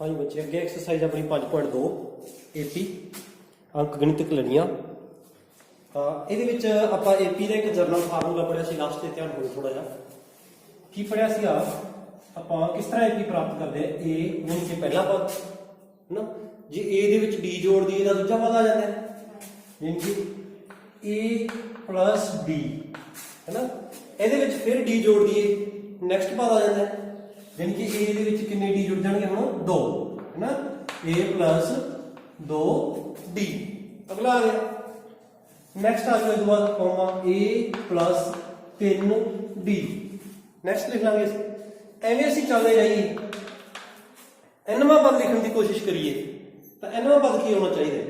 हाँ जी बच्चे अगे एक्सरसाइज अपनी 5.2 AP अंक गणितक लड़ियाँ ये आप AP का एक जरनल फार्मूला पढ़िया सी लास्ट से ध्यान करो थोड़ा जा की पढ़िया सी आप किस तरह AP प्राप्त करते हैं ए यानी कि पहला पद है ना जे ए डी जोड़ दी तो दूजा पद आ जाता है यानी कि ए प्लस डी है ना ये फिर डी जोड़ दिए नैक्सट पद आ जाता है यानी कि ए किन्ने डी जुड़ जाएंगे हम 2 है ना ए प्लस 2 डी अगला आ गया नैक्सट आ गया बाद कॉमा ए प्लस 3 डी नैक्सट लिख लांगे एवें असीं चलते जाइए एनवां पद लिखने की कोशिश करिए तो एनवां पद की होना चाहिए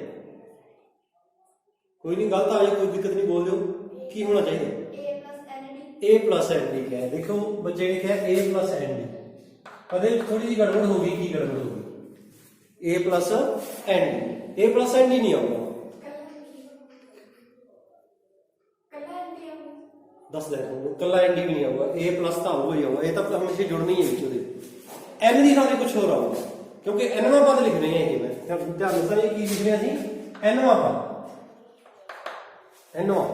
कोई नहीं गलत आ जाए कोई दिक्कत नहीं बोल दो की होना चाहिए ए प्लस एन डी है देखो बच्चे लिखे ए प्लस एन डी कदे थोड़ी जी गड़बड़ होगी की गड़बड़ होगी ए प्लस एन डी नहीं आऊगा दस देखो कला एन डी भी नहीं आऊगा ए प्लस तो आऊगा ही आऊगा ये तो हमेशा जुड़नी है एन की थाने कुछ होर आऊगा क्योंकि एनवां पद लिख रहे हैं मैं ध्यान दसा की लिख रहे हैं एनवां पद एनवां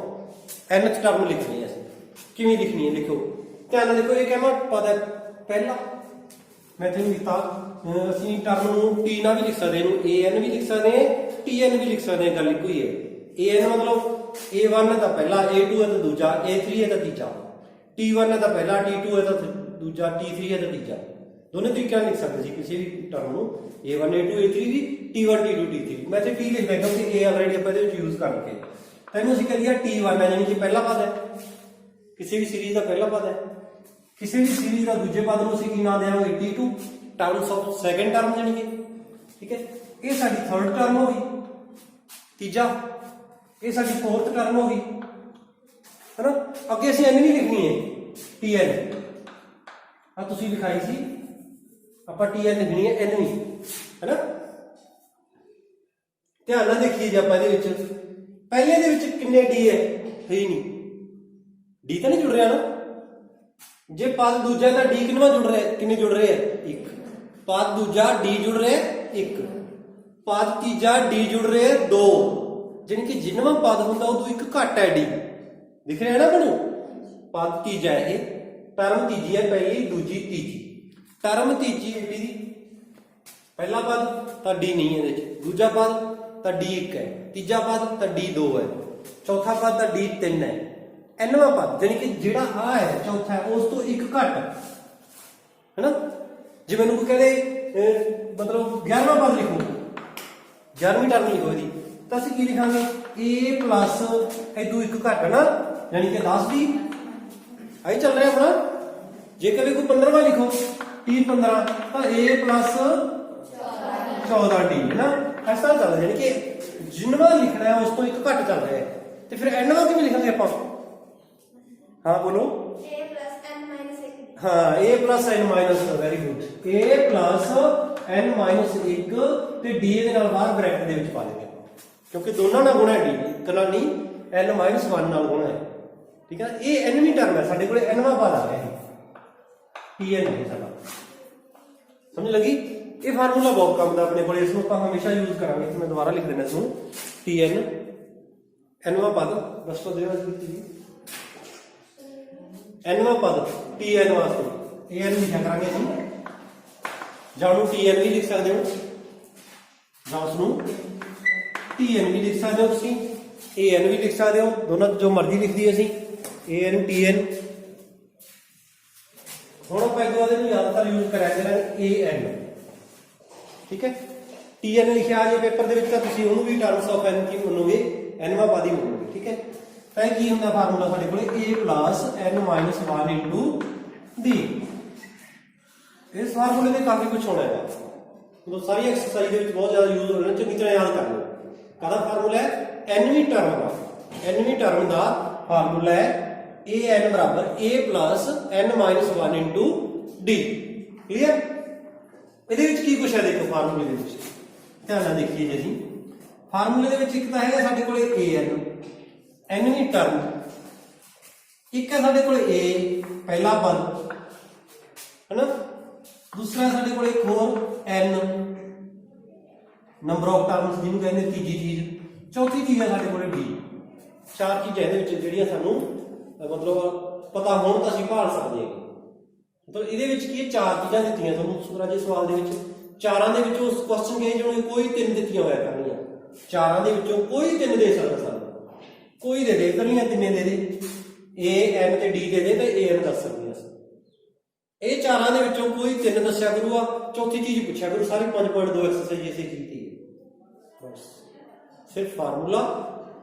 एन टर्म लिख रहे हैं किवें लिखनी है देखो ध्यान देखो ये कहना पद है पहला मैं तेन लिखता असीं टर्म नूं टी ना भी लिख सकते हैं ए एन भी लिख सकते हैं टी एन भी लिख सकते हैं गल कोई है ए एन मतलब A1 है तो पहला A2 है तो दूजा A3 है तो तीजा T1 है तो पहला T2 है तो दूजा T3 है तो तीजा दोनों तरीके लिख सकते हैं किसी भी टर्म नूं A1 A2 A3 भी T1 T2 T3 मैं तो T लिख बैठा क्योंकि A ऑलरेडी आप यूज करके तैनूं असीं कह दिया T1 है यानी कि पहला पद है किसी भी सीरीज का पहला पद है किसी भी सीरीज का दूजे पद नूं असीं की नाम देंगे T2 terms of second term यानी कि ठीक है ये साडी थर्ड टर्म हो गई तीजा ये साडी फोर्थ टर्म हो गई है ना अगे असीं एन नहीं लिखनी है टी एन आ तुसीं लिखाई सी आपां टी एन लिखनी है एन है ना ध्यान नाल देखिए जे आपां इहदे विच पहले दे विच किन्ने डी है ही नहीं डी तो नहीं जुड़ रहा ना जे पद दूजा तो डी किन्ना जुड़ रहा है किन्ने जुड़ रहे हैं एक पद दूजा डी जुड़ रहे एक पद तीजा डी जुड़ रहे 2 यानी कि जिन्ना पद होंगे उदों एक घट है डी दिख रहा है ना बनू पद तीजा है टर्म तीजी है पहली दूजी तीजी टर्म तीजी है पहला पद तो डी नहीं है दूजा पद तो डी 1 है तीजा पद तो डी 2 है चौथा पद तो डी 3 है एनवां पद यानी कि जिहड़ा आ है चौथा है उस तो एक घट है ना जे मैनूं कोई कहदे मतलब 11वां पद लिखो 11वीं टर्म लिखो इसदी तो असीं की लिखांगे ए प्लस इदों एक घट ना यानी कि 10 डी आई चल रहा है अपना जे कभी कोई 15वां लिखो T15 तो ए प्लस 14 डी है ना ऐसा चल रहा है यानी कि जिन्ना लिखना है उस तो एक घट चल रहा है तो फिर एनवां किवें लिखांगे आपां हाँ बोलो हाँ A plus N minus very good A plus N minus 1 ते डी दे नाल बाहर ब्रैकेट दे विच पा देंगे क्योंकि दोनों ना गुणा है डी कला नहीं एन माइनस 1 नाल गुणा है ठीक है ये एनवीं टर्म है साडे कोले एनवां पद आ गया है टी एन है साडा समझ लगी ये फार्मूला बहुत काम दा अपने कोले इसनूं आपां हमेशा यूज करांगे तो मैं दोबारा लिख देना इसनूं टी एन एनवां पद बस तो देना जी एनवां पद टी एन वास्ते ए एन लिखा करांगे हम जां नूं टी एन भी लिख सकते हो जां उसनूं टी एन भी लिख सकते हो तुसीं ए एन भी लिख सकते हो दोनों जो मर्जी लिख दी असीं ए एन टी एन हुण आपां इस बाद इहनूं ज़्यादातर यूज करिया करांगे ए एन ठीक है टी एन लिखिआ आ जे पेपर दे विच तां तुसीं ओहनूं भी टर्म्स ऑफ एन की मनोगे एनवां पद ही मनोगे ठीक है तो की होंगे फार्मूला साडे कोले A plus N minus 1 into D इस फार्मूले में काफी कुछ होना है तो सारी एक्सरसाइज के बहुत ज्यादा यूज होना चंगी तरह याद कर लो कहदा फार्मूला है एनवीं टर्म का फार्मूला है ए एन बराबर A plus N minus 1 into D clear ये की कुछ है देखो फार्मूले ध्यान देखिए जी असीं फार्मूले एक तो है साडे कोले ए एन एनवीं टर्म एक है साडे कोले ए पहला पद है ना दूसरा साडे कोले एक होर एन ਨੰਬਰ ਆਫ ਟਰਮਸ ਜਿਹਨੂੰ ਕਹਿੰਦੇ ਤੀਜੀ ਚੀਜ਼। ਚੌਥੀ ਚੀਜ਼ ਹੈ ਸਾਡੇ ਕੋਲੇ ਡੀ। ਚਾਰ ਚੀਜ਼ਾਂ ਇਹਦੇ ਵਿੱਚ ਜਿਹੜੀਆਂ ਸਾਨੂੰ ਮਤਲਬ ਪਤਾ ਹੋਣ ਤਾਂ ਅਸੀਂ ਭਾਲ ਸਕਦੇ ਹਾਂ। ਮਤਲਬ ਇਹਦੇ ਵਿੱਚ ਕੀ ਹੈ, ਚਾਰ ਚੀਜ਼ਾਂ ਦਿੱਤੀਆਂ ਤੁਹਾਨੂੰ ਸੁਰਾਜੇ ਸਵਾਲ ਦੇ ਵਿੱਚ। ਚਾਰਾਂ ਦੇ ਵਿੱਚੋਂ ਉਸ ਕੁਐਸਚਨ ਕੇ ਜਿਵੇਂ ਕੋਈ ਤਿੰਨ ਦਿੱਤੀਆਂ ਹੋਇਆ ਕਰਨੀਆਂ। ਚਾਰਾਂ ਦੇ ਵਿੱਚੋਂ ਕੋਈ ਤਿੰਨ ਦੇ ਸਕਦਾ ਸਾਨੂੰ, ਕੋਈ ਦੇ ਦੇ ਕਰਨੀਆਂ, ਤਿੰਨੇ ਦੇ ਦੇ, ਏ ਐਨ ਤੇ ਡੀ ਦੇ ਦੇ ਤੇ ਏ ਐਨ ਦੱਸ ਸਕਦੇ ਹਾਂ। ਇਹ ਚਾਰਾਂ ਦੇ ਵਿੱਚੋਂ ਕੋਈ ਤਿੰਨ ਦੱਸਿਆ ਕਰੂਗਾ। ਚੌਥੀ ਚੀਜ਼ ਪੁੱਛਿਆ ਕਰੂ। ਸਾਰੀ 5.2 ਐਕਸਰਸਾਈਜ਼ ਇਸੇ ਕੀਤੀ ਹੈ। ਬਸ ਸਿਰਫ ਫਾਰਮੂਲਾ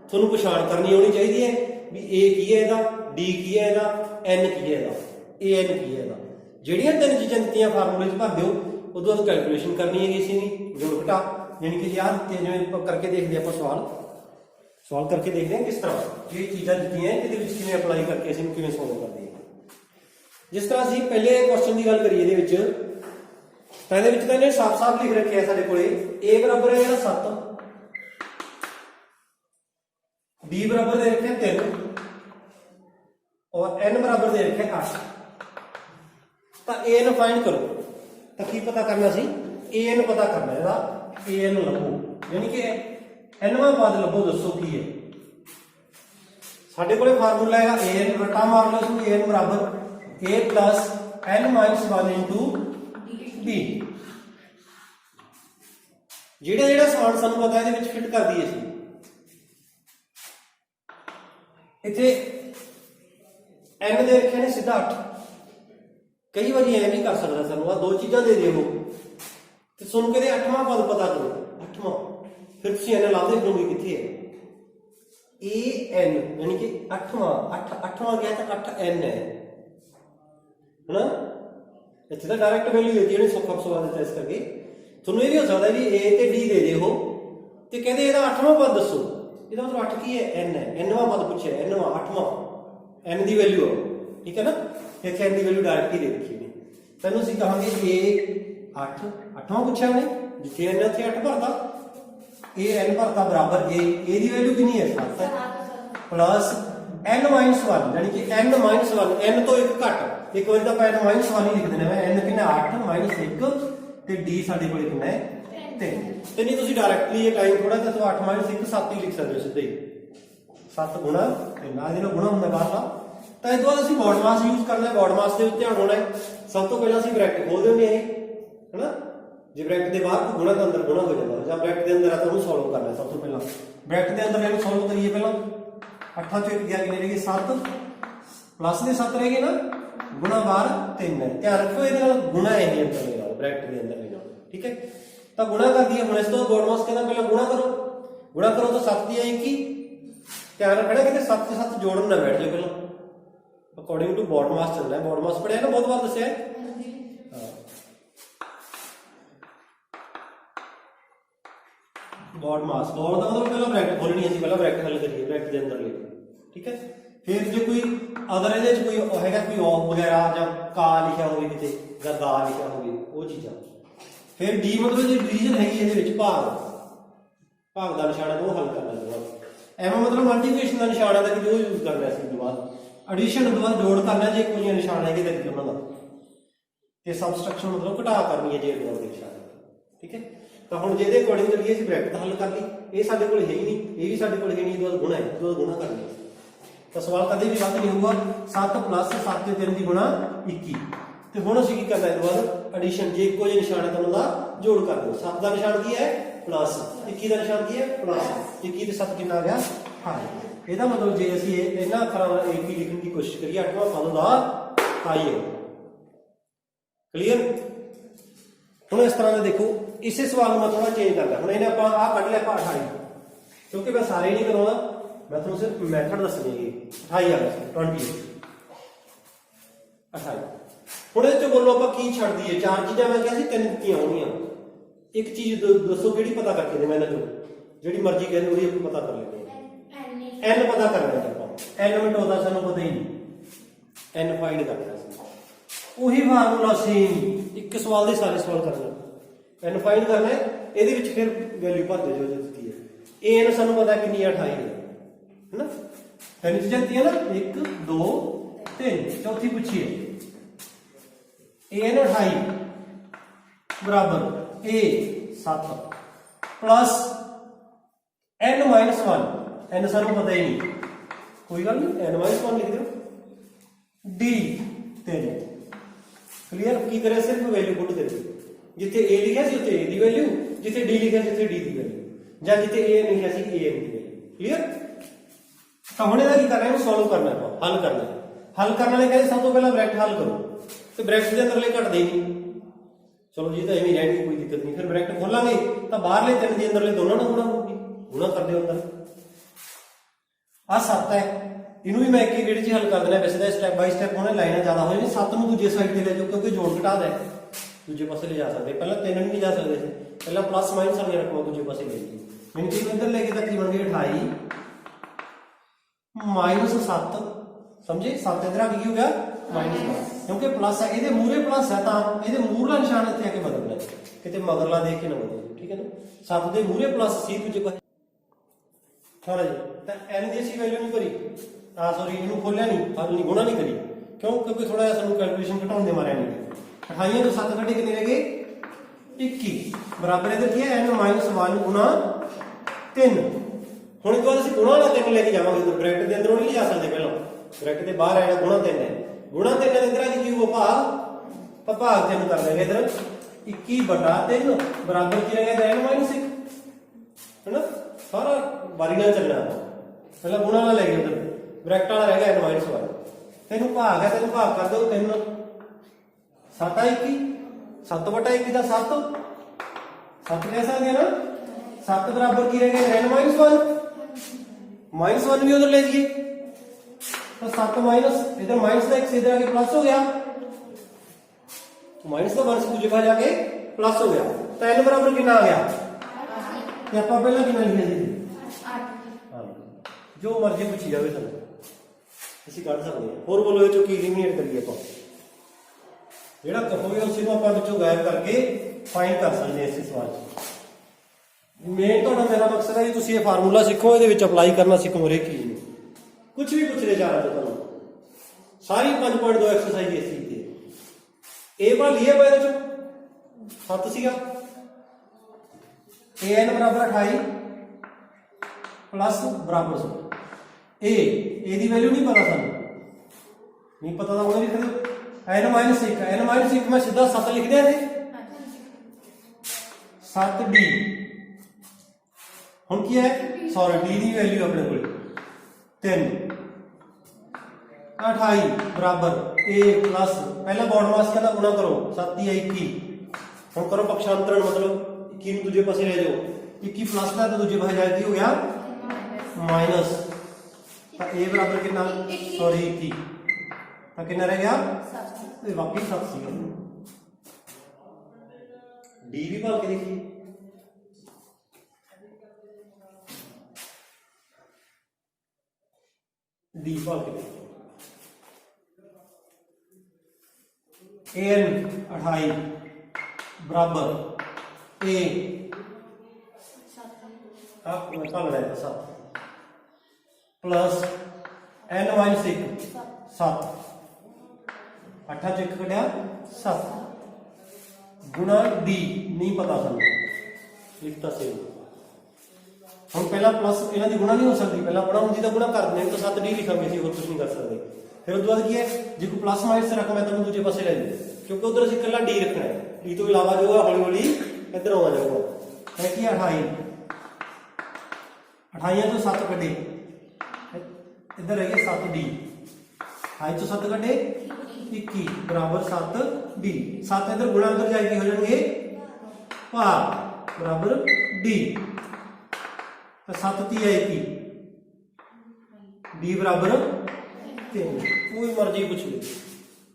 ਤੁਹਾਨੂੰ ਪਛਾਣ ਕਰਨੀ ਆਉਣੀ ਚਾਹੀਦੀ ਹੈ ਵੀ ਏ ਕੀ ਹੈ ਇਹਦਾ, ਡੀ ਕੀ ਹੈ ਇਹਦਾ, ਐਨ ਕੀ ਹੈ ਇਹਦਾ, ਏ ਐਨ ਕੀ ਹੈ ਇਹਦਾ। ਜਿਹੜੀਆਂ ਤਿੰਨ ਚੀਜ਼ਾਂ ਦਿੱਤੀਆਂ ਫਾਰਮੂਲੇ 'ਚ ਭਰ ਦਿਓ। ਉਦੋਂ ਬਾਅਦ ਕੈਲਕੂਲੇਸ਼ਨ ਕਰਨੀ ਹੈਗੀ ਇਸੇ ਦੀ, ਜੋੜ ਘਟਾ, ਯਾਨੀ ਕਿ ਯਾਰ ਜਿਵੇਂ ਕਰਕੇ ਦੇਖਦੇ ਆਪਾਂ ਸਵਾਲ ਕਰਕੇ ਦੇਖਦੇ ਹਾਂ ਕਿਸ ਤਰ੍ਹਾਂ ਇਹ ਚੀਜ਼ਾਂ ਦਿੱਤੀਆਂ ਇਹਦੇ ਵਿੱਚ ਕਿਵੇਂ ਅਪਲਾਈ ਕਰਕੇ ਅਸੀਂ ਕਿਵੇਂ ਸੋਲਵ ਕਰਦੇ ਹਾਂ। ਜਿਸ ਤਰ੍ਹਾਂ ਅਸੀਂ ਪਹਿਲੇ ਕੁਐਸਚਨ ਦੀ ਗੱਲ ਕਰੀਏ ਇਹਦੇ ਵਿੱਚ, ਤਾਂ ਇਹਦੇ ਵਿੱਚ ਤਾਂ ਇਹਨੇ ਸਾਫ਼-ਸਾਫ਼ ਲਿਖ ਰੱਖਿਆ ਸਾਡੇ ਕੋਲੇ a ਬਰਾਬਰ ਹੈ ਜਿਹੜਾ 7, b ਬਰਾਬਰ ਦੇ ਰੱਖਿਆ 3 ਔਰ n ਬਰਾਬਰ ਦੇ ਰੱਖਿਆ 8। ਤਾਂ a ਨੂੰ ਫਾਈਂਡ ਕਰੋ। ਤਾਂ ਕੀ ਪਤਾ ਕਰਨਾ ਸੀ, a ਨੂੰ ਪਤਾ ਕਰਨਾ ਇਹਦਾ, a ਨੂੰ ਲੱਭੋ, ਯਾਨੀ ਕਿ nਵਾਂ ਪਦ ਲੱਭੋ। ਦੱਸੋ ਕੀ ਹੈ ਸਾਡੇ ਕੋਲੇ ਫਾਰਮੂਲਾ ਹੈਗਾ a n ਰਟਾ ਮਾਰ ਲਓ ਇਸ a n ਬਰਾਬਰ a plus n minus 1 into b। ਜਿਹੜਾ ਸਮਾਨ ਸਾਨੂੰ ਪਤਾ ਇਹਦੇ ਵਿੱਚ ਫਿੱਟ ਕਰ ਦਈਏ ਅਸੀਂ। ਇੱਥੇ n ਦੇ ਰੱਖੇ ਨੇ ਸਿੱਧਾ 8। ਕਈ ਵਾਰੀ ਐ ਵੀ ਕਰ ਸਕਦਾ ਸਾਨੂੰ ਆ ਦੋ ਚੀਜ਼ਾਂ ਦੇ ਦਿਓ ਤੇ ਸੁਣ ਕੇ ਦੇ 8ਵਾਂ ਪਦ ਪਤਾ ਕਰੋ। 8ਵਾਂ ਫਿਰ ਤੁਸੀਂ n ਲਾਉਂਦੇ ਫਿਰੋਗੇ ਕਿੱਥੇ ਹੈ, a n ਯਾਨੀ ਕਿ 8ਵਾਂ ਗਿਆ ਤਾਂ 8n ਹੈ ਨਾ। ਇੱਥੇ ਤਾਂ ਡਾਇਰੈਕਟ ਵੈਲਿਊ ਦੇ ਜਿਹੜੀ ਸੌਖਾ ਸਵਾਲ ਦਿੱਤਾ ਇਸ ਕਰਕੇ। ਤੁਹਾਨੂੰ ਇਹ ਵੀ ਹੋ ਸਕਦਾ ਵੀ a ਤੇ d ਦੇ ਦਿਓ ਤੇ ਕਹਿੰਦੇ ਇਹਦਾ 8ਵਾਂ ਪਦ ਦੱਸੋ। ਇਹਦਾ ਮਤਲਬ 8 ਕੀ ਹੈ, n ਹੈ। nਵਾਂ ਪਦ ਪੁੱਛਿਆ, nਵਾਂ 8ਵਾਂ, n ਦੀ ਵੈਲਿਊ ਆ, ਠੀਕ ਹੈ ਨਾ। ਇੱਥੇ n ਦੀ ਵੈਲਿਊ ਡਾਇਰੈਕਟ ਹੀ ਦੇ ਰੱਖੀ ਨੇ। ਤੈਨੂੰ ਅਸੀਂ ਕਹਾਂਗੇ a 8ਵਾਂ ਪੁੱਛਿਆ ਉਹਨੇ, ਜਿੱਥੇ n ਉੱਥੇ 8 ਭਰਦਾ, a n ਭਰਤਾ ਬਰਾਬਰ a ਦੀ ਵੈਲਿਊ ਕਿੰਨੀ ਹੈ 7 ਪਲੱਸ n minus 1 ਯਾਨੀ ਕਿ n minus 1 n ਤੋਂ 1 ਘੱਟ। ਇੱਕ ਵਾਰੀ ਤਾਂ ਆਪਾਂ n minus 1 ਹੀ ਲਿਖ ਦਿੰਦੇ ਹਾਂ। n ਕਿੰਨਾ 8 minus 1 ਤੇ d ਸਾਡੇ ਕੋਲ ਕਿੰਨਾ ਹੈ 3। ਤੇ ਨਹੀਂ ਤੁਸੀਂ ਡਾਇਰੈਕਟਲੀ ਇਹ ਟਾਈਮ ਥੋੜਾ ਜਿਹਾ ਤੋਂ 8 minus 1 7 ਹੀ ਲਿਖ ਸਕਦੇ ਹੋ ਸਿੱਧੇ ਹੀ। 7 ਗੁਣਾ 3 ਨਾਲ ਇਹਦਾ ਗੁਣਾ ਹੁੰਦਾ ਬਾਹਰਲਾ। ਤਾਂ ਇਹ ਤੋਂ ਬਾਅਦ ਅਸੀਂ ਬੋਰਡ ਮਾਸ ਯੂਜ਼ ਕਰਨਾ ਹੈ। ਬੋਰਡ ਮਾਸ ਦੇ ਉੱਤੇ ਧਿਆਨ ਹੋਣਾ ਹੈ। ਸਭ ਤੋਂ ਪਹਿਲਾਂ ਅਸੀਂ ਬ੍ਰੈਕਟ ਖੋਲ ਦਿੰਦੇ ਹਾਂ ਹੈਨਾ। ਜੇ ਬ੍ਰੈਕਟ ਦੇ ਬਾਹਰ ਕੋਈ ਗੁਣਾ ਤਾਂ ਅੰਦਰ ਗੁਣਾ ਹੋ ਜਾਂਦਾ, ਜਾਂ ਬ੍ਰੈਕਟ ਦੇ ਅੰਦਰ ਆ ਤਾਂ ਉਹਨੂੰ ਸੋਲਵ ਕਰਨਾ ਹੈ। ਸਭ ਤੋਂ ਪਹਿਲਾਂ ਬ੍ਰੈਕਟ ਦੇ ਅੰਦਰ ਇਹਨੂੰ ਸੋਲਵ ਕਰੀਏ। ਪਹਿਲਾਂ 8 ਚੋਂ 1 ਗਿਆ ਕਿੰਨੇ ਰਹਿ ਗਏ 7 ਪਲੱਸ ਦੇ 7 ਰਹਿ ਗਏ ਨਾ, ਗੁਣਾ ਬਾਹਰ 3 ਹੈ। ਧਿਆਨ ਰੱਖੋ ਇਹਦੇ ਨਾਲ ਗੁਣਾ ਹੈ ਨਹੀਂ ਅੰਦਰ ਦੇ ਨਾਲ, ਬ੍ਰੈਕਟ ਦੇ ਅੰਦਰ ਦੇ ਨਾਲ, ਠੀਕ ਹੈ। ਤਾਂ ਗੁਣਾ ਕਰ ਦਈਏ। ਹੁਣ ਇਸ ਤੋਂ ਬੋਰਡ ਮਾਸ ਕਹਿੰਦਾ ਪਹਿਲਾਂ ਗੁਣਾ ਕਰੋ ਤਾਂ 7 ਦੀ ਆਈ 21। ਧਿਆਨ ਰੱਖਣਾ ਕਿਤੇ 7 ਤੇ 7 ਜੋੜਨ ਨਾ ਬੈਠ ਜਾਓ। ਪਹਿਲਾਂ ਅਕੋਰਡਿੰਗ ਟੂ ਬੋਰਡ ਮਾਸ ਚੱਲਣਾ ਹੈ। ਬੋਰਡ ਮਾਸ ਪੜਿਆ ਨਾ, ਬਹੁਤ ਵਾਰ ਦੱਸਿਆ ਹੈ। ਬੋਰਡ ਮਾਸ, ਬੋਰਡ ਦਾ ਮਤਲਬ ਪਹਿਲਾਂ ਬ੍ਰੈਕਟ ਖੋਲਣੀ, ਅਸੀਂ ਪਹਿਲਾਂ ਬ੍ਰੈਕਟ ਹੱਲ ਕਰੀਏ, ਬ੍ਰੈਕਟ ਦੇ ਅੰਦਰ ਲੈ, ਠੀਕ ਹੈ। ਫਿਰ ਜੇ ਕੋਈ ਅਦਰ ਇਹਦੇ ਚ ਕੋਈ ਹੈਗਾ ਕੋਈ ਔਫ ਵਗੈਰਾ ਜਾਂ ਕਾ ਲਿਖਿਆ ਹੋਵੇ ਕਿਤੇ ਜਾਂ ਦਾ ਲਿਖਿਆ ਹੋਵੇ ਉਹ ਚੀਜ਼ਾਂ। ਫਿਰ ਡੀ ਮਤਲਬ ਜੇ ਡਿਵੀਜ਼ਨ ਹੈਗੀ ਇਹਦੇ ਵਿੱਚ ਭਾਗ ਦਾ ਨਿਸ਼ਾਨ ਹੈ ਉਹ ਹੱਲ ਕਰਨਾ ਹੈ। ਐਵੇਂ ਮਤਲਬ ਮਲਟੀਪਲੀਕੇਸ਼ਨ ਦਾ ਨਿਸ਼ਾਨ ਹੈ ਤਾਂ ਕਿ ਉਹ ਯੂਜ਼ ਕਰਨਾ ਸੀ। ਤੋਂ ਬਾਅਦ ਐਡੀਸ਼ਨ ਤੋਂ ਬਾਅਦ ਜੋੜ ਕਰਨਾ ਜੇ ਕੋਈ ਨਿਸ਼ਾਨ ਹੈਗੇ ਤਾਂ ਉਹਨਾਂ ਦਾ, ਤੇ ਸਬਸਟ੍ਰੈਕਸ਼ਨ ਮਤਲਬ ਘਟਾ ਕਰਨੀ ਹੈ ਜੇ ਜੋੜ ਦੇ ਨਿਸ਼ਾਨ, ਠੀਕ ਹੈ। ਤਾਂ ਹੁਣ ਜਿਹਦੇ ਅਕੋਰਡਿੰਗ ਕਰੀਏ ਅਸੀਂ ਬ੍ਰੈਕਟ ਹੱਲ ਕਰ ਲਈ। ਇਹ ਸਾਡੇ ਕੋਲ ਹੈ ਹੀ ਨਹੀਂ, ਇਹ ਵੀ ਸਾਡੇ ਕੋਲ ਹੈ ਨਹੀਂ, ਇਹਦਾ ਗੁਣਾ ਹੈ, ਇਹਦਾ ਗੁਣਾ ਕਰ ਲਿਆ ਤਾਂ ਸਵਾਲ ਕਦੇ ਵੀ ਗਲਤ ਨਹੀਂ ਹੋਊਗਾ। 7 ਪਲੱਸ 7 ਤੇ 3 ਦੀ ਗੁਣਾ 21। ਤੇ ਹੁਣ ਅਸੀਂ ਕੀ ਕਰਨਾ ਹੈ ਇਹਦੇ ਬਾਅਦ ਐਡੀਸ਼ਨ। ਜੇ ਇੱਕੋ ਜਿਹਾ ਨਿਸ਼ਾਨ ਹੈ ਤਾਂ ਉਹਨਾਂ ਦਾ ਜੋੜ ਕਰ ਦਿਓ। 7 ਦਾ ਨਿਸ਼ਾਨ ਕੀ ਹੈ ਪਲੱਸ, 21 ਦਾ ਨਿਸ਼ਾਨ ਕੀ ਹੈ ਪਲੱਸ। 21 ਤੇ 7 ਕਿੰਨਾ ਆ ਗਿਆ 28। ਇਹਦਾ ਮਤਲਬ ਜੇ ਅਸੀਂ ਇਹਨਾਂ ਅੱਖਰਾਂ ਦਾ AP ਲਿਖਣ ਦੀ ਕੋਸ਼ਿਸ਼ ਕਰੀਏ 8ਵਾਂ ਪਦ ਦਾ 28 ਹੈ। ਕਲੀਅਰ। ਹੁਣ ਇਸ ਤਰ੍ਹਾਂ ਦਾ ਦੇਖੋ, ਇਸੇ ਸਵਾਲ ਨੂੰ ਮੈਂ ਥੋੜਾ ਚੇਂਜ ਕਰਦਾ। ਹੁਣ ਇਹਨੇ ਆਪਾਂ ਆਹ ਕੱਢ ਲਿਆ 28, ਕਿਉਂਕਿ ਮੈਂ ਸਾਰੇ ਨਹੀਂ ਕਰਾਉਣਾ, ਮੈਂ ਤੁਹਾਨੂੰ ਸਿਰਫ ਮੈਥਡ ਦੱਸਣੀ ਹੈ। 28 ਆ ਗਿਆ 28। ਹੁਣ ਇਹ ਚ ਬੋਲੋ ਆਪਾਂ ਕੀ ਛੱਡ ਦਈਏ। ਚਾਰ ਚੀਜ਼ਾਂ ਮੈਂ ਕਿਹਾ ਸੀ, 3 ਦਿੱਤੀਆਂ ਹੋਣੀਆਂ। ਇੱਕ ਚੀਜ਼ ਦੱਸੋ ਕਿਹੜੀ ਪਤਾ ਕਰਕੇ ਦੇ। ਮੈਂ ਇਹਨਾਂ ਚੋਂ ਜਿਹੜੀ ਮਰਜ਼ੀ ਕਹਿੰਦੇ ਉਹਦੀ ਆਪਾਂ ਪਤਾ ਕਰ ਲੈਂਦੇ ਹਾਂ। n ਪਤਾ ਕਰਨਾ ਹੈ ਆਪਾਂ। n ਮਿੰਟ ਉਹਦਾ ਸਾਨੂੰ ਪਤਾ ਹੀ ਨਹੀਂ। n ਫਾਈਂਡ ਕਰਨਾ ਸੀ। ਉਹੀ ਫਾਰਮੂਲਾ ਸੇਮ, ਇੱਕ ਸਵਾਲ ਦੇ ਸਾਰੇ ਸਵਾਲ ਕਰਨਾ। n ਫਾਈਂਡ ਕਰਨਾ ਹੈ, ਇਹਦੇ ਵਿੱਚ ਫਿਰ ਵੈਲਿਊ ਭਰ ਦਿਓ ਜੋ ਦਿੱਤੀ ਹੈ। n ਸਾਨੂੰ ਪਤਾ ਕਿੰਨੀ 28 ਹੈ ਨਾ। ਤਿੰਨ ਚੀਜ਼ਾਂ ਦਿੱਤੀਆਂ ਨਾ, 1 2 3। ਚੌਥੀ ਪੁੱਛੀ ਹੈ n 28 ਬਰਾਬਰ a 7 plus n minus one, n सानू पता ही नहीं, कोई गल नहीं, n माइनस वन लिख दो, d 3। क्लियर? की करे सिर्फ वैल्यू पुट कर दी, जिथे a लिखा सी उत्थे a दी वैल्यू, जिथे d लिखा सी उत्थे d दी वैल्यू, ਜਾਂ जिथे a लिखा सी a दी वैल्यू। क्लियर? तो हुणे दा की कर रहे हैं, सॉल्व करना है, हल करना है। हल करने वाले कहते सब तो पहले ब्रैकेट हल करो, तो ब्रैकेट के अंदरले घटदे नहीं, चलो जी तो एवं रहने कोई दिक्कत नहीं। फिर ब्रैकेट खोलांगे तो बाहरले 3 के अंदरले दोनों ना गुणा होगी, गुणा कर दो अंदर। आ 7 है, इनू भी मैं एक ही गेड़ च हल कर देना, वैसे तो स्टैप बाय स्टैप होने लाइना ज्यादा हो जाए। 7 ਨੂੰ दूजे साइड ਤੇ ले जाओ, क्योंकि जोड़ घटा है, दूजे पासे ले जा सकते, पहले 3 नहीं जा सकते थे, पहले प्लस माइनस वाली रकम दूजे पासे ले गई, मीन कि इधर लेके तक की बन गई 28 माइनस 7, समझे? 7 इधर आगे की हो गया माइनस, क्योंकि प्लस है, ये मूरे प्लस है तो ये मूरला निशान इतने आके बदलना है, कितने मगरला देख के ना बदल, ठीक है ना? 7 के मूरे प्लस सी दूजे पासे। हाँ जी, तो एन की असी वैल्यू नहीं भरी, सॉरी इनू खोलिया नहीं, हल नहीं, गुणा नहीं करी, क्यों? क्योंकि थोड़ा जिहा सानू कैलकुलेशन घटाउण दे मारे नहीं। 28 तो 7 कटे कितने रह गए 21, बराबर इधर की है n माइनस 1 गुणा 3। हुण इस बाद असीं गुणा वाला 3 लेके जावांगे, तो ब्रैकेट के अंदरों नहीं जा सकते, पहला ब्रैकेट के बाहर आएगा गुणा 3 है, गुणा 3 इधर आके की होगा भाग, भाग 3 कर देंगे इधर 21/3 बराबर की रहेगा n माइनस 1, है ना? सारा बारी नाल चलना, पहला गुणा वाला ले गए उधर, ब्रैकेट वाला रहेगा n माइनस 1, तेन भाग है, तेन भाग कर दो 3 7 21, 7/21 का 7, 7 कह सकते हैं ना, 7 बराबर की रहेगा n माइनस 1, माइनस 1 भी उधर ले जाइए, तो 7 माइनस इधर माइनस का 1 इधर आके प्लस हो गया, माइनस का 1 से दूसरे पास जाके प्लस हो गया, तो n बराबर कितना आ गया, ते आपां पहला कितना लिखिया सी 8, जो मर्जी पूछी जावे सानू ਅਸੀਂ ਕੱਢ ਸਕਦੇ ਹਾਂ। ਹੋਰ ਬੋਲੋ ਇਹ ਚੋਂ ਕੀ ਐਲੀਮੀਨੇਟ ਕਰੀਏ ਆਪਾਂ, ਜਿਹੜਾ ਕਹੋਗੇ ਉਸੇ ਨੂੰ ਆਪਾਂ ਵਿੱਚੋਂ ਗਾਇਬ ਕਰਕੇ ਫਾਈਂਡ ਕਰ ਸਕਦੇ ਹਾਂ ਇਸ ਸਵਾਲ 'ਚ। ਮੇਨ ਤੁਹਾਡਾ ਮੇਰਾ ਮਕਸਦ ਹੈ ਕਿ ਤੁਸੀਂ ਇਹ ਫਾਰਮੂਲਾ ਸਿੱਖੋ, ਇਹਦੇ ਵਿੱਚ ਅਪਲਾਈ ਕਰਨਾ ਸਿੱਖੋ ਹਰੇਕ ਚੀਜ਼ ਨੂੰ। ਕੁਝ ਵੀ ਪੁੱਛ ਲੈ ਜਾ ਰਹੇ ਤੁਹਾਨੂੰ, ਸਾਰੀ 5.2 ਐਕਸਰਸਾਈਜ਼ ਇਸ ਚੀਜ਼ ਤੇ। ਇਹ ਵਾਲਾ ਲਿਆ ਮੈਂ ਇਹਦੇ ਚੋਂ 7 ਸੀਗਾ, an बराबर 28 प्लस बराबर 100, ए दी वैल्यू नहीं पता सानू, नहीं पता तो लिख दो n माइनस 1, n माइनस 1 मैं सीधा 7 लिख दिया थे, 7d हम की है, सॉरी d की वैल्यू अपने को 3, 28 बराबर a प्लस पहला बॉड मास का गुणा करो, 7 दी 21 हम करो पक्षांतरण, मतलब 21 दूजे पासे ले जाओ, 21 प्लस का तो दूजे पासे जाके हो गया माइनस, तो a बराबर कितना, सॉरी 21, तो कितना रह गया 7, वाकई 7 सी। d भी भाल के देखिए, d भाल के देखिए, an 28 बराबर a आप निकाल रहे हैं 7 प्लस n माइनस 1 7, 8 च 1 कटिया 7 गुणा d नहीं पता सानू लिखता से हम पहला प्लस इन्हां दी गुणा नहीं हो सकती, पहला गुणा होंदी तो गुणा कर दें, तो 7d लिखांगे सी, और कुछ नहीं कर सकते। फिर उसके बाद की है, जो कोई प्लस माइनस रकम है तो दूजे पासे ले जाओ, क्योंकि उधर असीं इकल्ला d रखना है, d तो इलावा जो है हौली हौली इधर आ जाएगा, है कि 28 तो 7 कटे, इधर है 7d, 28 तो 7 कटे 21 बराबर 7d, 7 इधर गुणा अंदर जाके हो जाएंगे भाग बराबर d, तो 7 ती है 21, d बराबर 3, कोई मर्जी पूछ ले,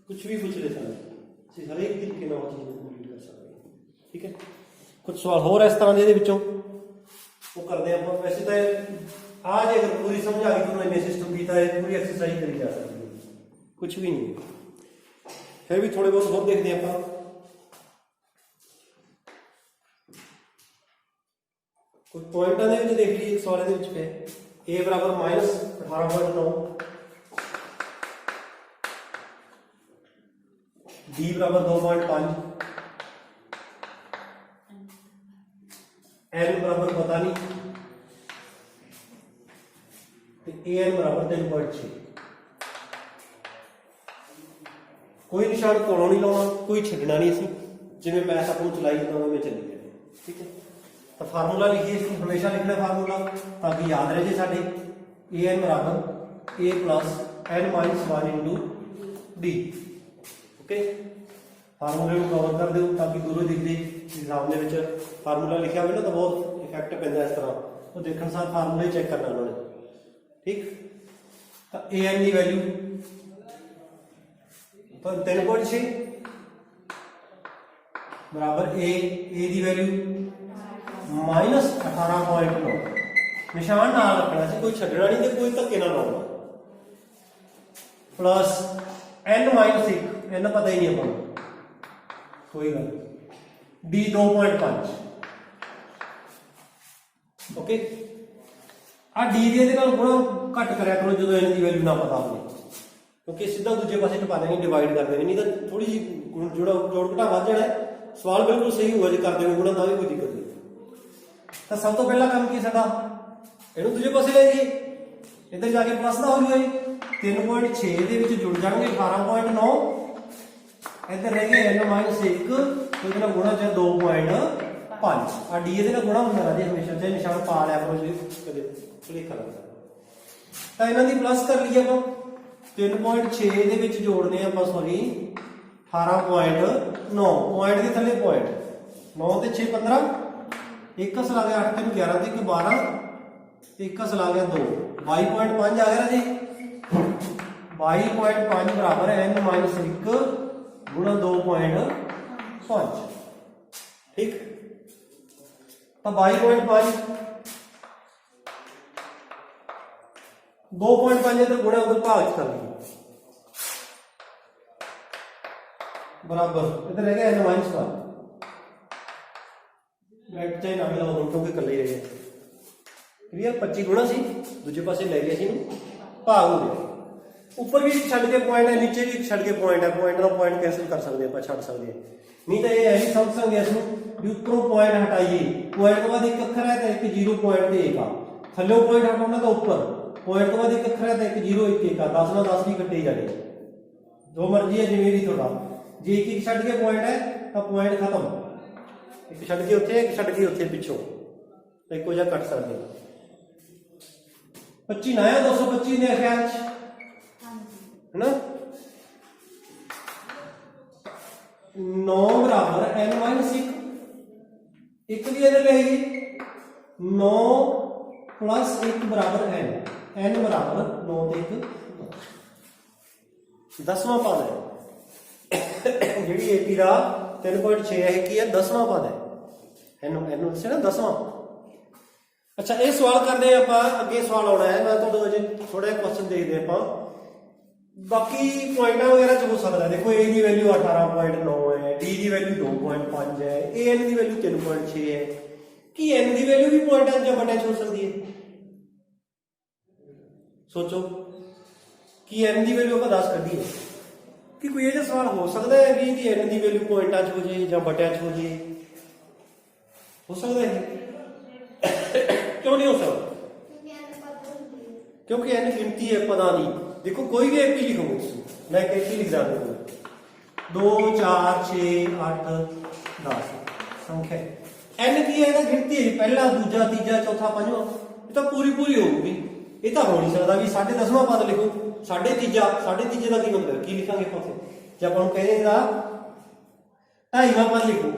कुछ भी पूछ ले सर, हर एक तरीके नाल चीज़ कंप्लीट कर सकते हैं, ठीक है। कुछ सवाल होर इस तरह के विचों वो करते हैं आप, वैसे तो आज अगर पूरी समझ आ गई तो इन्हें सिस्टम किया है, पूरी एक्सरसाइज करी जा सकती है, कुछ भी नहीं है। फिर भी थोड़े बहुत होर देखते हैं आप, कुछ पॉइंटा देख लीजिए सवाल पे, a बराबर माइनस 18.9, d बराबर 2.5, एन बराबर पता नहीं, ए एन बराबर 3.6। कोई निशान कोलों नहीं लाना, कोई छड्डना नहीं, असीं जिवें मैथ आपां चलाई जांदा उवें चली जाए। ठीक है, तो फार्मूला लिखिए, इसको हमेशा लिखना फार्मूला ताकि याद रहे साडे। ए एन बराबर A plus N minus 1 into D. Okay, फार्मूले को कवर कर दो ताकि दूरों दिख जाए। एग्जाम के फार्मूला लिखा हो ना तो बहुत इफेक्ट पैंदा इस तरह, तो देखने सार फार्मूले चेक करना उन्होंने। ठीक, तो ए एन की वैल्यू तो 3.6 बराबर ए की वैल्यू माइनस 18.9। निशान ना रखना सी, कोई छड्डना नहीं, कोई धक्के ना लाना। प्लस एन माइनस 1, एन पता ही नहीं अपन, कोई गल, डी 2.5। ओके, आ डी दे गुणा घट करा करो जो एन की वैल्यू ना पता होगी, क्योंकि सीधा दूजे पासे टपा देंगे, डिवाइड कर देंगे, नहीं तो थोड़ी जी जोड़ घटा वध जाना है। सवाल बिल्कुल सही होगा जो कर देंगे गुणा, तो भी कोई दिक्कत नहीं। तो सब तो पहला काम की साडा, इहनूं दूजे पासे ले जाइए, इधर जाके प्लस का हो जाए, 3.6 दे विच जुड़ जाएंगे 18.9, इधर रह गए एन माइनस 1, तो इहदा गुणा चाहे 2.5। आ डी इहदे नाल गुणा हुंदा राजे हमेशा, चाहे निशान पा लिया करो जी, कदे भुलेखा लगदा। तो इन्हां दी प्लस कर लईए आपां, 3.6 दे विच जोड़ने आपां, सॉरी 18.9, पॉइंट के थले पॉइंट 9 ते 6 15, 1 अस ला गया 8 3 11 ते 1 12, 1 अस ला गया 2, 22.5 आ गया राजे। 22.5 बराबर एन माइनस 1 गुणा 2.5। ठीक, तो 22.5 2.5 इधर गुणा उधर भाग कर लिया, बराबर इधर रह गया एन माइनस 1। ब्रैकेट चाहे ना मिलाओ हम, क्योंकि कल ही रह गया। क्लियर, 25 गुणा सी दूजे पासे ले गए सी, भाग हो गया। ऊपर भी छड़ के पॉइंट है, नीचे भी छड़ के पॉइंट है, पॉइंट ना पॉइंट कैंसिल कर सकते हैं, छड़ सकते हैं। नहीं तो ये ऐसी समझ सकते हैं भी ऊपरों पॉइंट हटाइए, पॉइंट के बाद एक अखर है तो एक 0 पॉइंट ते 1 आ, थल्लों पॉइंट हटाना तो ऊपर पॉइंट के बाद एक अखर है तो एक 0 1 1 आ, 10 ना 10 भी कट्टे जाने, जो मर्जी है जिवें भी थोड़ा। जे एक एक छड़ के पॉइंट है तो पॉइंट खत्म, एक छड़ के उत्थे, एक छड़ के उत्थे पिछों, तो एको जिहा कट सकते हैं। 25 ना है 225 ने ख्याल है ना। 9 बराबर एन माइनस 1, एक भी इधर रहेगी, 9 प्लस 1 बराबर एन, एन बराबर 9 ते 1 10वां पद है। जी एपी का 3.6 है कि 10वां पद है, एन से ना 10वां। अच्छा, ये सवाल करते हैं आप, अगे सवाल आना है, मैं तो अजे थोड़ा क्वेश्चन देखते हैं आप। बाकी पॉइंटा वगैरह च हो सकता है, देखो ए की वैल्यू 18.9 है, डी की वैल्यू 2.5 है, ए एन की वैल्यू 3.6 है, कि एन की वैल्यू भी पॉइंटा च बटिया हो सकती है। सोचो कि एन की वैल्यू आप 10 कढ़ी है, कि कोई ऐसा सवाल हो सकता है भी एन की वैल्यू पॉइंटा च हो जाए या बटिया च हो जाए, हो सकता है? क्यों नहीं हो सकता? क्योंकि एन गिनती है, पता नहीं। देखो कोई भी एपी लिखोगे, मैं एक एपी लिख जाता हूँ, 2 4 6 8 10 संख्या, एन की है गिनती है, पहला दूजा तीजा चौथा पंजवां, ये तो पूरी पूरी होगी। ये तो हो नहीं सकता भी 10.5वां पद लिखो, 3.5 का की मतलब की लिखांगे पासे, जब हम कहेगा 2.5वां पद लिखो,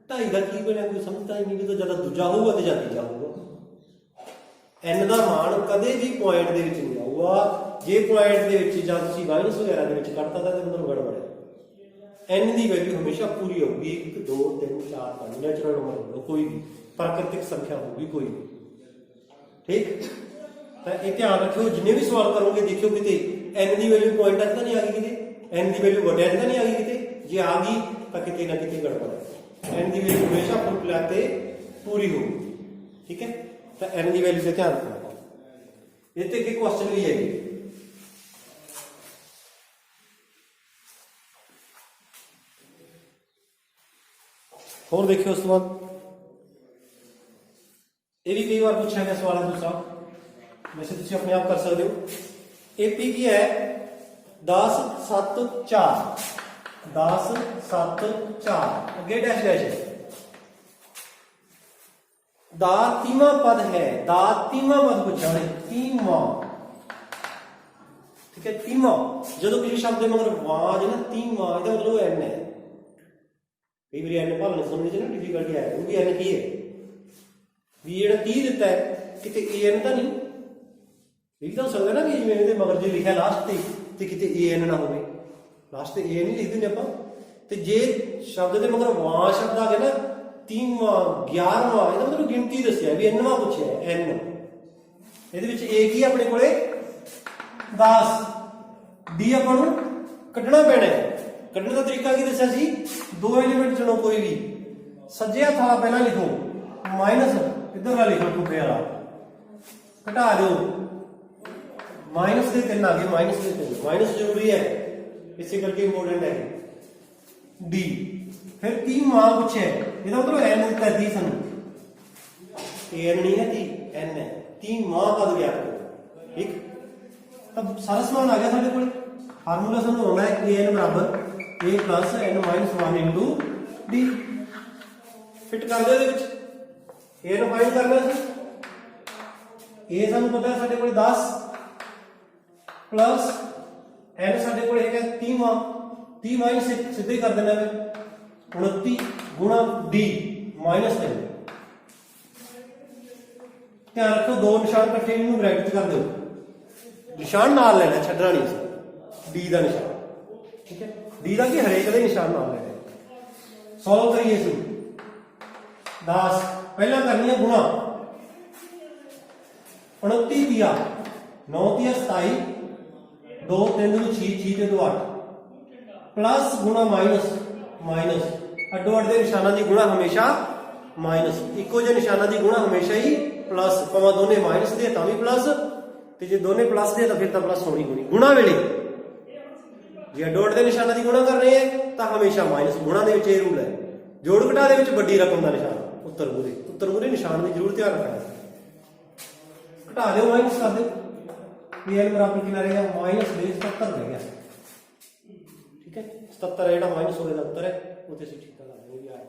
2.5 का की बनया कोई समझता ही नहीं, तो ज्यादा दूजा होगा तो ज्यादा तीजा होगा। एन का मान कदे भी पॉइंट के नहीं आऊगा, जे पॉइंट के माइनस वगैरह के कटता था तो मतलब गड़बड़ है। एन की वैल्यू हमेशा पूरी होगी, 1 2 3 4 5 नेचुरल नंबर होगा, कोई भी प्राकृतिक संख्या होगी कोई भी। ठीक, तो ये ध्यान रखियो, जिन्हें भी सवाल करोगे देखियो कि एन की वैल्यू पॉइंट तो नहीं आ गई, कि एन की वैल्यू वटिया तो नहीं आ गई, कि जे आ गई तो कितने ना कितने गड़बड़ है। एन की वैल्यू हमेशा फुल फ्लैट पूरी होगी। ठीक है, तो एन की वैल्यू से ध्यान रखना। ये क्वेश्चन भी है, और देखियो उस बाद ਇਹ ਵੀ ਕਈ ਵਾਰ ਪੁੱਛਿਆ ਗਿਆ ਸਵਾਲ ਹੈ ਦੂਸਰਾ, ਵੈਸੇ ਤੁਸੀਂ ਆਪਣੇ ਆਪ ਕਰ ਸਕਦੇ ਹੋ। AP ਕੀ ਹੈ 10 7 4 10 7 4 ਅੱਗੇ ਡੈਸ਼ ਡੈਸ਼ ਹੈ। ਦਾ ਤੀਵਾਂ ਪਦ ਹੈ, ਦਾ ਤੀਵਾਂ ਪਦ ਪੁੱਛਿਆ ਉਹਨੇ, ਤੀਵਾਂ, ਠੀਕ ਹੈ। ਤੀਵਾਂ ਜਦੋਂ ਕਿਸੇ ਸ਼ਬਦ ਦੇ ਮਗਰ ਵਾਜ ਨਾ ਤੀਵਾਂ, ਇਹਦਾ ਮਤਲਬ ਐਨ ਹੈ। ਕਈ ਵਾਰੀ ਐਨ ਭਾਲਣੇ ਸੁਣਨ ਚ ਨਾ ਡਿਫਿਕਲਟੀ ਆ ਜਾਂਦੀ, ਐਨ ਕੀ ਹੈ ਵੀ ਜਿਹੜਾ 30 ਦਿੱਤਾ ਹੈ ਕਿਤੇ an ਤਾਂ ਨਹੀਂ, ਇਹ ਤਾਂ ਹੋ ਸਕਦਾ ਨਾ ਕਿ ਜਿਵੇਂ ਇਹਦੇ ਮਗਰ ਜੇ ਲਿਖਿਆ ਲਾਸਟ ਤੇ ਕਿਤੇ an ਨਾ ਹੋਵੇ, ਲਾਸਟ ਤੇ an ਹੀ ਲਿਖ ਦਿੰਦੇ ਆਪਾਂ। ਤੇ ਜੇ ਸ਼ਬਦ ਦੇ ਮਗਰ ਵਾਂ ਸ਼ਬਦ ਆ ਗਿਆ ਨਾ 30ਵਾਂ 11ਵਾਂ, ਇਹਦਾ ਮਤਲਬ ਗਿਣਤੀ ਦੱਸਿਆ ਵੀ n ਵਾਂ ਪੁੱਛਿਆ n। ਇਹਦੇ ਵਿੱਚ a ਕੀ ਆਪਣੇ ਕੋਲੇ 10, d ਆਪਾਂ ਨੂੰ ਕੱਢਣਾ ਪੈਣਾ ਹੈ। ਕੱਢਣ ਦਾ ਤਰੀਕਾ ਕੀ ਦੱਸਿਆ ਸੀ, ਦੋ ਐਲੀਮੈਂਟ ਚੁਣੋ ਕੋਈ ਵੀ, ਸੱਜੇ ਹੱਥ ਵਾਲਾ ਪਹਿਲਾਂ ਲਿਖੋ ਮਾਈਨਸ ਇਧਰਲਾ ਲਿਖੋ ਖੱਬੇ ਵਾਲਾ, ਘਟਾ ਦਿਓ ਮਾਈਨਸ ਦੇ 3 ਆ ਗਏ, ਮਾਈਨਸ ਦੇ 3, ਮਾਈਨਸ ਜ਼ਰੂਰੀ ਹੈ ਇਸੇ ਕਰਕੇ ਇੰਪੋਰਟੈਂਟ ਹੈ। d ਫਿਰ 30 ਮਾਂ ਪੁੱਛਿਆ, ਇਹਦਾ ਮਤਲਬ n ਦਿੱਤਾ 30 ਸਾਨੂੰ, an ਨਹੀਂ ਹੈ 30 n ਹੈ, 30 ਮਾਂ ਪਦ ਗਿਆ ਠੀਕ। ਤਾਂ ਸਾਰਾ ਸਮਾਨ ਆ ਗਿਆ ਸਾਡੇ ਕੋਲ। ਫਾਰਮੂਲਾ ਸਾਨੂੰ ਆਉਣਾ ਹੈ an ਬਰਾਬਰ a plus n minus 1 into d। Fit ਕਰ ਦਿਓ ਇਹਦੇ ਵਿੱਚ, a ਨੂੰ ਫਾਈਂਡ ਕਰਨਾ ਸੀ। a ਸਾਨੂੰ ਪਤਾ ਹੈ ਸਾਡੇ ਕੋਲ 10 ਪਲੱਸ n ਸਾਡੇ ਕੋਲ ਹੈਗਾ 30ਵਾਂ, 30 ਮਾਈਨਸ ਸਿੱਧੇ ਕਰ ਦੇਣਾ ਹੈ 29 ਗੁਣਾ d ਮਾਈਨਸ 3। ਧਿਆਨ ਰੱਖੋ ਦੋ ਨਿਸ਼ਾਨ ਇਕੱਠੇ ਨੂੰ ਬ੍ਰੈਕਟ ਕਰ ਦਿਓ, ਨਿਸ਼ਾਨ ਨਾਲ ਲੈਣਾ, ਛੱਡਣਾ ਨਹੀਂ d ਦਾ ਨਿਸ਼ਾਨ, ਠੀਕ ਹੈ। d ਦਾ ਕੀ ਹਰੇਕ ਦੇ ਨਿਸ਼ਾਨ ਨਾਲ ਲੈਣਾ। ਸੋਲਵ ਕਰੀਏ ਇਸ 10 ਪਹਿਲਾਂ ਕਰਨੀ ਹੈ ਗੁਣਾ, 29 ਦਿਆ 9 ਦਿਆ 27, 2 3 ਨੂੰ 6 6 ਤੇ 2 8 ਪਲੱਸ ਗੁਣਾ ਮਾਈਨਸ, ਮਾਈਨਸ ਅੱਡੋ ਅੱਡ ਦੇ ਨਿਸ਼ਾਨਾਂ ਦੀ ਗੁਣਾ ਹਮੇਸ਼ਾ ਮਾਈਨਸ, ਇੱਕੋ ਜਿਹੇ ਨਿਸ਼ਾਨਾਂ ਦੀ ਗੁਣਾ ਹਮੇਸ਼ਾ ਹੀ ਪਲੱਸ, ਭਾਵੇਂ ਦੋਨੇ ਮਾਈਨਸ ਦੇ ਤਾਂ ਵੀ ਪਲੱਸ, ਤੇ ਜੇ ਦੋਨੇ ਪਲੱਸ ਦੇ ਤਾਂ ਫਿਰ ਤਾਂ ਪਲੱਸ ਹੋਣੀ ਹੋਣੀ। ਗੁਣਾ ਵੇਲੇ ਜੇ ਅੱਡੋ ਅੱਡ ਦੇ ਨਿਸ਼ਾਨਾਂ ਦੀ ਗੁਣਾ ਕਰ ਰਹੇ ਹੈ ਤਾਂ ਹਮੇਸ਼ਾ ਮਾਈਨਸ। ਗੁਣਾ ਦੇ ਵਿੱਚ ਇਹ ਰੂਲ ਹੈ, ਜੋੜ ਘਟਾ ਦੇ ਵਿੱਚ ਵੱਡੀ ਰਕਮ ਦਾ ਨਿਸ਼ਾਨ ਉੱਤਰ ਮੂਰੇ, ਉੱਤਰ ਮੂਰੇ ਨਿਸ਼ਾਨ ਦੀ ਜ਼ਰੂਰ ਧਿਆਨ ਰੱਖਣਾ। ਘਟਾ ਦਿਓ ਮਾਈਨਸ ਕਰ ਦਿਓ, pn ਬਰਾਬਰ ਕਿੰਨਾ ਰਹੇਗਾ ਮਾਈਨਸ ਦੇ 77 ਰਹਿ ਗਿਆ, ਠੀਕ ਹੈ। 77 ਜਿਹੜਾ ਮਾਈਨਸ ਹੋਵੇ ਦਾ ਉੱਤਰ ਹੈ, ਉੱਥੇ ਅਸੀਂ ਠੀਕ ਕਰ ਲਾਂਗੇ ਵੀ ਆਇਆ।